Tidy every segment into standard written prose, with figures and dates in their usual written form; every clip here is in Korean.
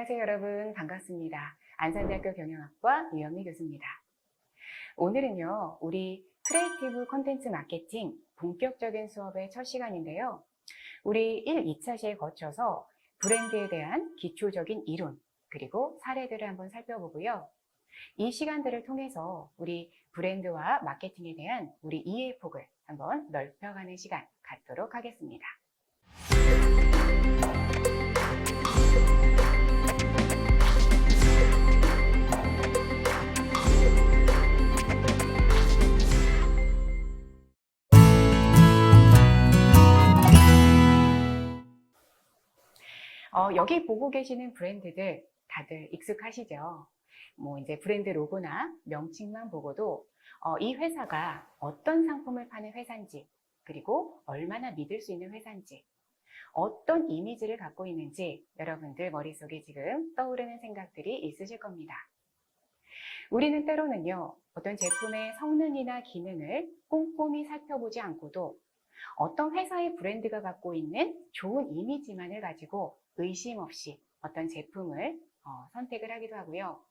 안녕하세요, 여러분. 반갑습니다. 안산대학교 경영학과 유영미 교수입니다. 오늘은요, 우리 크리에이티브 콘텐츠 마케팅 본격적인 수업의 첫 시간인데요. 우리 1, 2차 시에 거쳐서 브랜드에 대한 기초적인 이론, 그리고 사례들을 한번 살펴보고요. 이 시간들을 통해서 우리 브랜드와 마케팅에 대한 우리 이해의 폭을 한번 넓혀가는 시간 갖도록 하겠습니다. 여기 보고 계시는 브랜드들 다들 익숙하시죠? 이제 브랜드 로고나 명칭만 보고도 이 회사가 어떤 상품을 파는 회사인지, 그리고 얼마나 믿을 수 있는 회사인지, 어떤 이미지를 갖고 있는지 여러분들 머릿속에 지금 떠오르는 생각들이 있으실 겁니다. 우리는 때로는요, 어떤 제품의 성능이나 기능을 꼼꼼히 살펴보지 않고도 어떤 회사의 브랜드가 갖고 있는 좋은 이미지만을 가지고 의심 없이 어떤 제품을 선택을 하기도 하고요.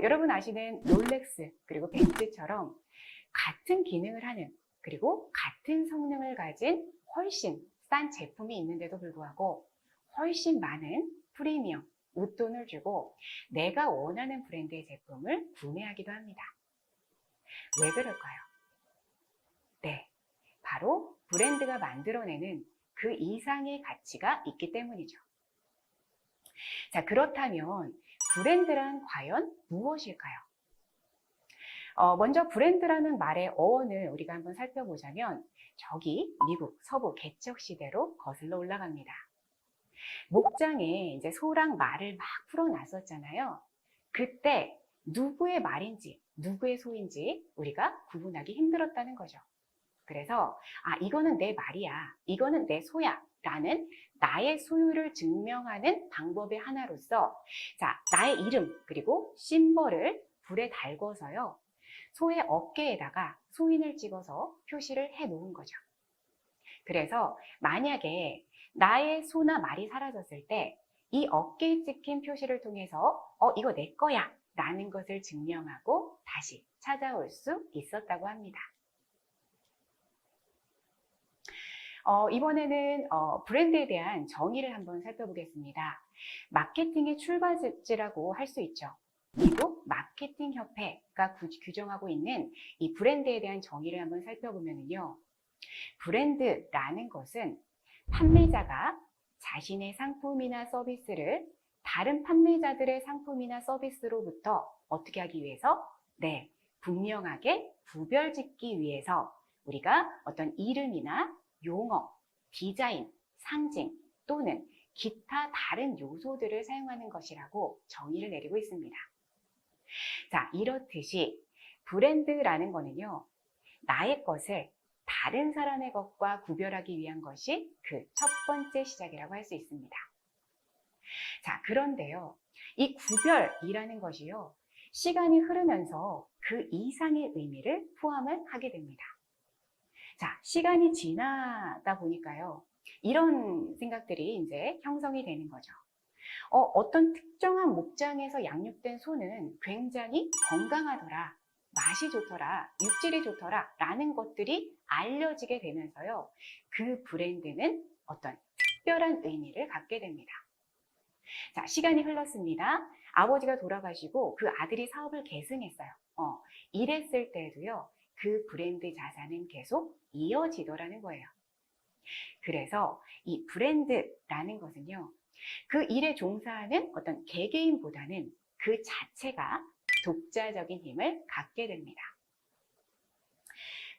여러분 아시는 롤렉스 그리고 벤츠처럼 같은 기능을 하는, 그리고 같은 성능을 가진 훨씬 싼 제품이 있는데도 불구하고 훨씬 많은 프리미엄, 웃돈을 주고 내가 원하는 브랜드의 제품을 구매하기도 합니다. 왜 그럴까요? 네, 바로 브랜드가 만들어내는 그 이상의 가치가 있기 때문이죠. 자, 그렇다면 브랜드란 과연 무엇일까요? 먼저 브랜드라는 말의 어원을 우리가 한번 살펴보자면 저기 미국 서부 개척 시대로 거슬러 올라갑니다. 목장에 이제 소랑 말을 막 풀어놨었잖아요. 그때 누구의 말인지 누구의 소인지 우리가 구분하기 힘들었다는 거죠. 그래서 이거는 내 말이야, 이거는 내 소야 라는 나의 소유를 증명하는 방법의 하나로서 나의 이름 그리고 심벌을 불에 달궈서요, 소의 어깨에다가 소인을 찍어서 표시를 해 놓은 거죠. 그래서 만약에 나의 소나 말이 사라졌을 때 이 어깨에 찍힌 표시를 통해서 이거 내 거야 라는 것을 증명하고 다시 찾아올 수 있었다고 합니다. 이번에는 브랜드에 대한 정의를 한번 살펴보겠습니다. 마케팅의 출발지라고 할 수 있죠. 미국 마케팅 협회가 규정하고 있는 이 브랜드에 대한 정의를 한번 살펴보면요. 브랜드라는 것은 판매자가 자신의 상품이나 서비스를 다른 판매자들의 상품이나 서비스로부터 어떻게 하기 위해서? 네, 분명하게 구별짓기 위해서 우리가 어떤 이름이나 용어, 디자인, 상징 또는 기타 다른 요소들을 사용하는 것이라고 정의를 내리고 있습니다. 자, 이렇듯이 브랜드라는 거는요, 나의 것을 다른 사람의 것과 구별하기 위한 것이 그 첫 번째 시작이라고 할 수 있습니다. 자, 그런데요, 이 구별이라는 것이요, 시간이 흐르면서 그 이상의 의미를 포함을 하게 됩니다. 자, 시간이 지나다 보니까요, 이런 생각들이 이제 형성이 되는 거죠. 어떤 특정한 목장에서 양육된 소는 굉장히 건강하더라, 맛이 좋더라, 육질이 좋더라 라는 것들이 알려지게 되면서요, 그 브랜드는 어떤 특별한 의미를 갖게 됩니다. 자, 시간이 흘렀습니다. 아버지가 돌아가시고 그 아들이 사업을 계승했어요. 이랬을 때도요, 그 브랜드 자산은 계속 이어지더라는 거예요. 그래서 이 브랜드라는 것은요, 그 일에 종사하는 어떤 개개인보다는 그 자체가 독자적인 힘을 갖게 됩니다.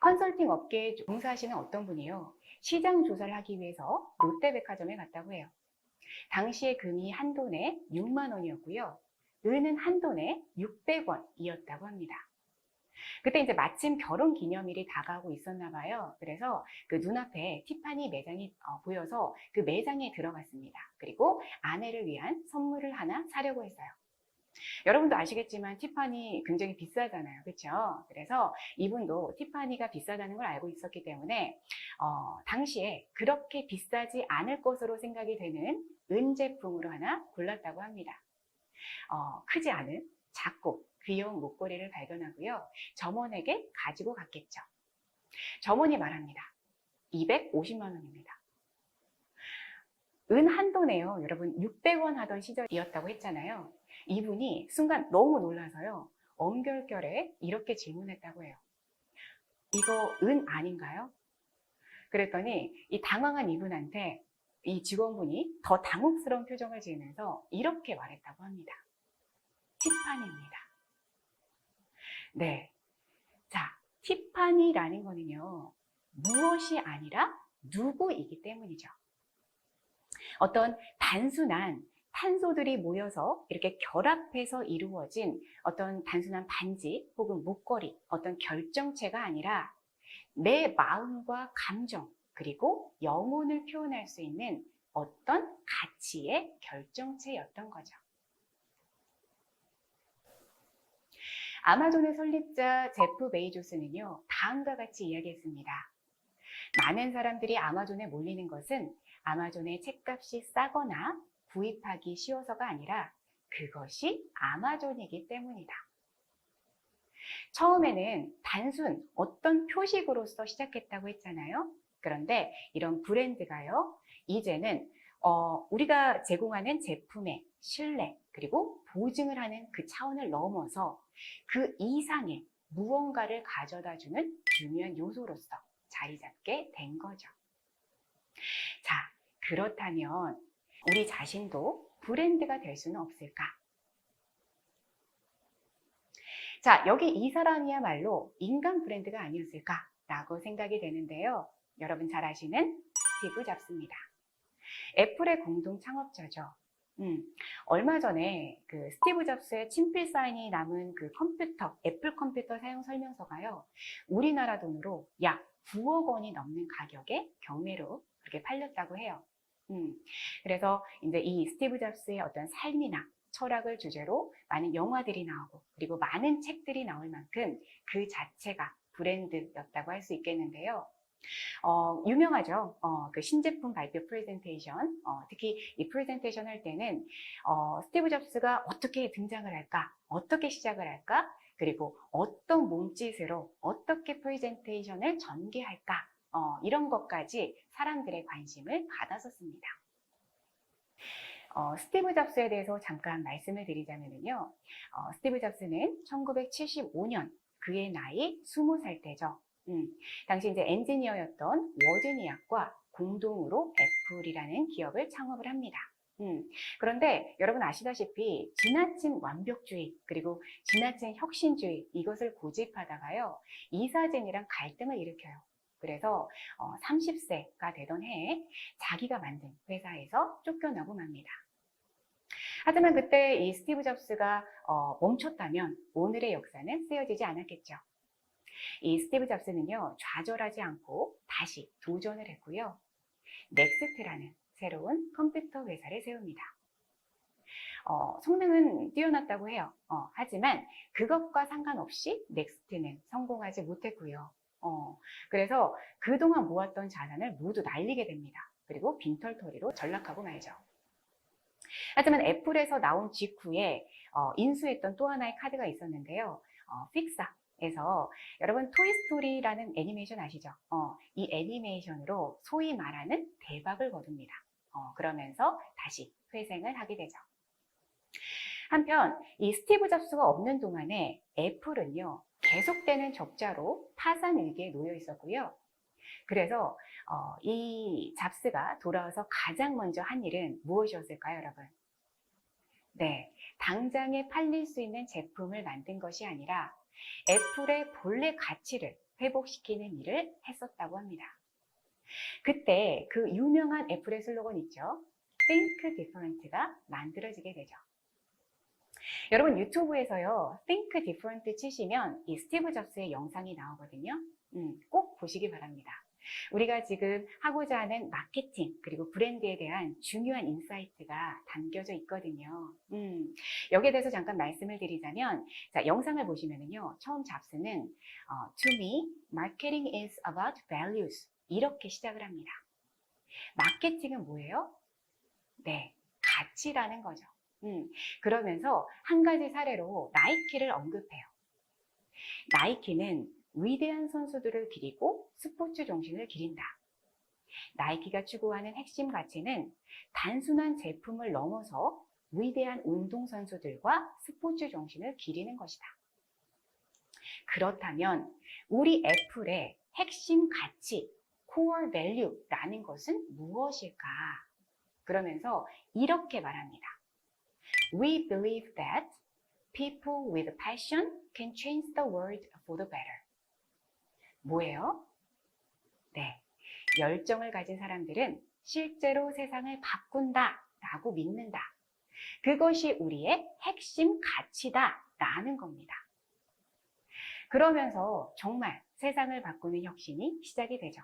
컨설팅 업계에 종사하시는 어떤 분이요, 시장 조사를 하기 위해서 롯데백화점에 갔다고 해요. 당시에 금이 한 돈에 6만 원이었고요. 은은 한 돈에 600원이었다고 합니다. 그때 이제 마침 결혼 기념일이 다가오고 있었나 봐요. 그래서 그 눈앞에 티파니 매장이 보여서 그 매장에 들어갔습니다. 그리고 아내를 위한 선물을 하나 사려고 했어요. 여러분도 아시겠지만 티파니 굉장히 비싸잖아요. 그렇죠? 그래서 이분도 티파니가 비싸다는 걸 알고 있었기 때문에 당시에 그렇게 비싸지 않을 것으로 생각이 되는 은 제품으로 하나 골랐다고 합니다. 크지 않은 작고 귀여운 목걸이를 발견하고요. 점원에게 가지고 갔겠죠. 점원이 말합니다. 250만 원입니다. 은 한 돈에요. 여러분 600원 하던 시절이었다고 했잖아요. 이분이 순간 너무 놀라서요. 엄결결에 이렇게 질문했다고 해요. 이거 은 아닌가요? 그랬더니 이 당황한 이분한테 이 직원분이 더 당혹스러운 표정을 지으면서 이렇게 말했다고 합니다. 티파니입니다. 네. 자, 티파니라는 거는요, 무엇이 아니라 누구이기 때문이죠. 어떤 단순한 탄소들이 모여서 이렇게 결합해서 이루어진 어떤 단순한 반지 혹은 목걸이, 어떤 결정체가 아니라 내 마음과 감정, 그리고 영혼을 표현할 수 있는 어떤 가치의 결정체였던 거죠. 아마존의 설립자 제프 베이조스는요, 다음과 같이 이야기했습니다. 많은 사람들이 아마존에 몰리는 것은 아마존의 책값이 싸거나 구입하기 쉬워서가 아니라 그것이 아마존이기 때문이다. 처음에는 단순 어떤 표식으로서 시작했다고 했잖아요. 그런데 이런 브랜드가요, 이제는 우리가 제공하는 제품의 신뢰 그리고 보증을 하는 그 차원을 넘어서 그 이상의 무언가를 가져다주는 중요한 요소로서 자리 잡게 된 거죠. 자, 그렇다면 우리 자신도 브랜드가 될 수는 없을까? 자, 여기 이 사람이야말로 인간 브랜드가 아니었을까라고 생각이 되는데요. 여러분 잘 아시는 스티브 잡스입니다. 애플의 공동 창업자죠. 얼마 전에 그 스티브 잡스의 친필 사인이 남은 그 컴퓨터, 애플 컴퓨터 사용 설명서가요, 우리나라 돈으로 약 9억 원이 넘는 가격에 경매로 그렇게 팔렸다고 해요. 그래서 이제 이 스티브 잡스의 어떤 삶이나 철학을 주제로 많은 영화들이 나오고 그리고 많은 책들이 나올 만큼 그 자체가 브랜드였다고 할 수 있겠는데요. 유명하죠. 그 신제품 발표 프레젠테이션. 특히 이 프레젠테이션 할 때는 스티브 잡스가 어떻게 등장을 할까? 어떻게 시작을 할까? 그리고 어떤 몸짓으로 어떻게 프레젠테이션을 전개할까? 이런 것까지 사람들의 관심을 받았었습니다. 스티브 잡스에 대해서 잠깐 말씀을 드리자면요. 스티브 잡스는 1975년 그의 나이 20살 때죠. 당시 이제 엔지니어였던 워즈니악과 공동으로 애플이라는 기업을 창업을 합니다. 그런데 여러분 아시다시피 지나친 완벽주의 그리고 지나친 혁신주의 이것을 고집하다가요, 이사진이랑 갈등을 일으켜요. 그래서 30세가 되던 해에 자기가 만든 회사에서 쫓겨나고 맙니다. 하지만 그때 이 스티브 잡스가 멈췄다면 오늘의 역사는 쓰여지지 않았겠죠. 이 스티브 잡스는요, 좌절하지 않고 다시 도전을 했고요. 넥스트라는 새로운 컴퓨터 회사를 세웁니다. 성능은 뛰어났다고 해요. 하지만 그것과 상관없이 넥스트는 성공하지 못했고요. 그래서 그동안 모았던 자산을 모두 날리게 됩니다. 그리고 빈털터리로 전락하고 말죠. 하지만 애플에서 나온 직후에 인수했던 또 하나의 카드가 있었는데요. 픽사에서 여러분 토이스토리라는 애니메이션 아시죠? 이 애니메이션으로 소위 말하는 대박을 거둡니다. 그러면서 다시 회생을 하게 되죠. 한편 이 스티브 잡스가 없는 동안에 애플은요, 계속되는 적자로 파산 위기에 놓여 있었고요. 그래서 이 잡스가 돌아와서 가장 먼저 한 일은 무엇이었을까요, 여러분? 네, 당장에 팔릴 수 있는 제품을 만든 것이 아니라 애플의 본래 가치를 회복시키는 일을 했었다고 합니다. 그때 그 유명한 애플의 슬로건 있죠. Think Different가 만들어지게 되죠. 여러분 유튜브에서요, Think Different 치시면 이 스티브 잡스의 영상이 나오거든요. 꼭 보시기 바랍니다. 우리가 지금 하고자 하는 마케팅 그리고 브랜드에 대한 중요한 인사이트가 담겨져 있거든요. 여기에 대해서 잠깐 말씀을 드리자면, 자, 영상을 보시면은요, 처음 잡스는 To me, marketing is about values 이렇게 시작을 합니다. 마케팅은 뭐예요? 네, 가치라는 거죠. 그러면서 한 가지 사례로 나이키를 언급해요. 나이키는 위대한 선수들을 기리고 스포츠 정신을 기린다. 나이키가 추구하는 핵심 가치는 단순한 제품을 넘어서 위대한 운동선수들과 스포츠 정신을 기리는 것이다. 그렇다면 우리 애플의 핵심 가치, core value라는 것은 무엇일까? 그러면서 이렇게 말합니다. We believe that people with passion can change the world for the better. 뭐예요? 네, 열정을 가진 사람들은 실제로 세상을 바꾼다 라고 믿는다. 그것이 우리의 핵심 가치다 라는 겁니다. 그러면서 정말 세상을 바꾸는 혁신이 시작이 되죠.